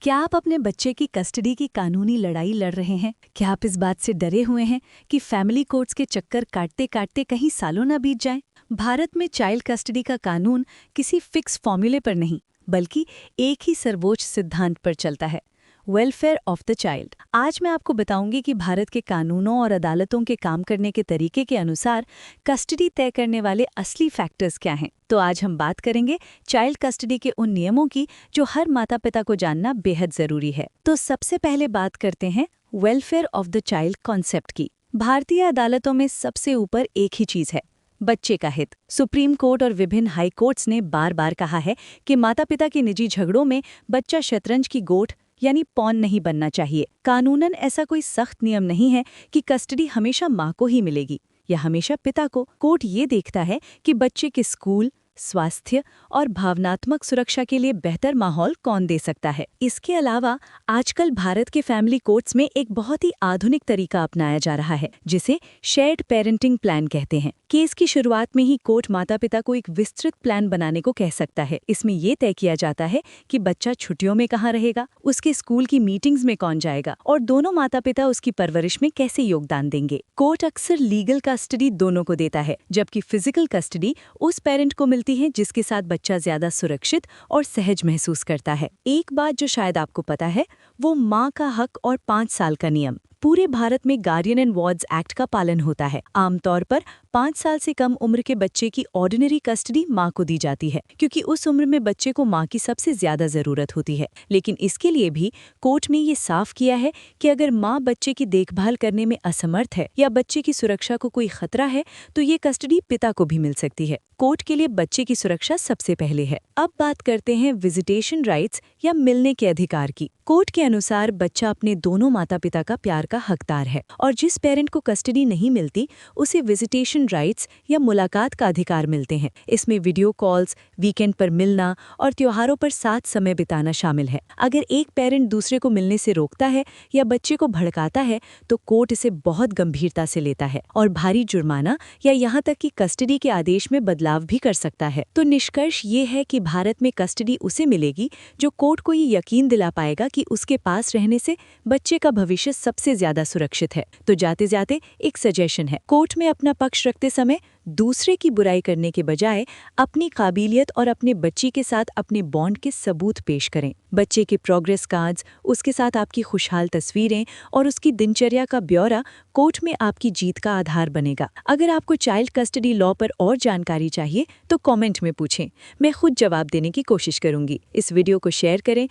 क्या आप अपने बच्चे की कस्टडी की कानूनी लड़ाई लड़ रहे हैं? क्या आप इस बात से डरे हुए हैं कि फैमिली कोर्ट्स के चक्कर काटते काटते कहीं सालों ना बीत जाएं? भारत में चाइल्ड कस्टडी का कानून किसी फिक्स फॉर्मूले पर नहीं, बल्कि एक ही सर्वोच्च सिद्धांत पर चलता है, वेलफेयर ऑफ द चाइल्ड। आज मैं आपको बताऊंगी कि भारत के कानूनों और अदालतों के काम करने के तरीके के अनुसार कस्टडी तय करने वाले असली फैक्टर्स क्या हैं। तो आज हम बात करेंगे चाइल्ड कस्टडी के उन नियमों की जो हर माता पिता को जानना बेहद जरूरी है। तो सबसे पहले बात करते हैं welfare of the child concept की। भारतीय अदालतों में सबसे ऊपर एक ही चीज है, बच्चे का हित। सुप्रीम कोर्ट और विभिन्न हाई कोर्ट्स ने बार बार कहा है कि माता पिता के निजी झगड़ों में बच्चा शतरंज की गोट यानी पॉन नहीं बनना चाहिए। कानूनन ऐसा कोई सख्त नियम नहीं है कि कस्टडी हमेशा माँ को ही मिलेगी या हमेशा पिता को। कोर्ट ये देखता है कि बच्चे के स्कूल, स्वास्थ्य और भावनात्मक सुरक्षा के लिए बेहतर माहौल कौन दे सकता है। इसके अलावा आजकल भारत के फैमिली कोर्ट्स में एक बहुत ही आधुनिक तरीका अपनाया जा रहा है, जिसे शेयर्ड पेरेंटिंग प्लान कहते हैं। केस की शुरुआत में ही कोर्ट माता पिता को एक विस्तृत प्लान बनाने को कह सकता है। इसमें ये तय किया जाता है कि बच्चा छुट्टियों में कहाँ रहेगा, उसके स्कूल की मीटिंग्स में कौन जाएगा और दोनों माता पिता उसकी परवरिश में कैसे योगदान देंगे। कोर्ट अक्सर लीगल कस्टडी दोनों को देता है, जबकि फिजिकल कस्टडी उस पेरेंट को मिलती है जिसके साथ बच्चा ज्यादा सुरक्षित और सहज महसूस करता है। एक बात जो शायद आपको पता है, वो माँ का हक और 5 साल का नियम। पूरे भारत में गार्डियन एंड वार्ड्स एक्ट का पालन होता है। आमतौर पर 5 साल से कम उम्र के बच्चे की ऑर्डिनरी कस्टडी माँ को दी जाती है, क्योंकि उस उम्र में बच्चे को माँ की सबसे ज्यादा जरूरत होती है। लेकिन इसके लिए भी कोर्ट में ये साफ किया है कि अगर माँ बच्चे की देखभाल करने में असमर्थ है या बच्चे की सुरक्षा को कोई खतरा है, तो ये कस्टडी पिता को भी मिल सकती है। कोर्ट के लिए बच्चे की सुरक्षा सबसे पहले है। अब बात करते हैं विजिटेशन राइट्स या मिलने के अधिकार की। कोर्ट के अनुसार बच्चा अपने दोनों माता पिता का प्यार का हकदार है और जिस पेरेंट को कस्टडी नहीं मिलती उसे विजिटेशन राइट्स या मुलाकात का अधिकार मिलते हैं। इसमें वीडियो कॉल्स, वीकेंड पर मिलना और त्योहारों पर साथ समय बिताना शामिल है। अगर एक पेरेंट दूसरे को मिलने से रोकता है या बच्चे को भड़काता है तो कोर्ट इसे बहुत गंभीरता से लेता है और भारी जुर्माना या यहाँ तक कि कस्टडी के आदेश में बदलाव भी कर सकता है। तो निष्कर्ष ये है कि भारत में कस्टडी उसे मिलेगी जो कोर्ट को ये यकीन दिला पाएगा कि उसके पास रहने से बच्चे का भविष्य सबसे ज्यादा सुरक्षित है। तो जाते जाते एक सजेशन है, कोर्ट में अपना पक्ष रखते समय दूसरे की बुराई करने के बजाय अपनी काबिलियत और अपने बच्चे के साथ अपने बॉन्ड के सबूत पेश करें। बच्चे के प्रोग्रेस कार्ड्स, उसके साथ आपकी खुशहाल तस्वीरें और उसकी दिनचर्या का ब्यौरा कोर्ट में आपकी जीत का आधार बनेगा। अगर आपको चाइल्ड कस्टडी लॉ पर और जानकारी चाहिए तो कमेंट में पूछें, मैं खुद जवाब देने की कोशिश करूंगी। इस वीडियो को शेयर करें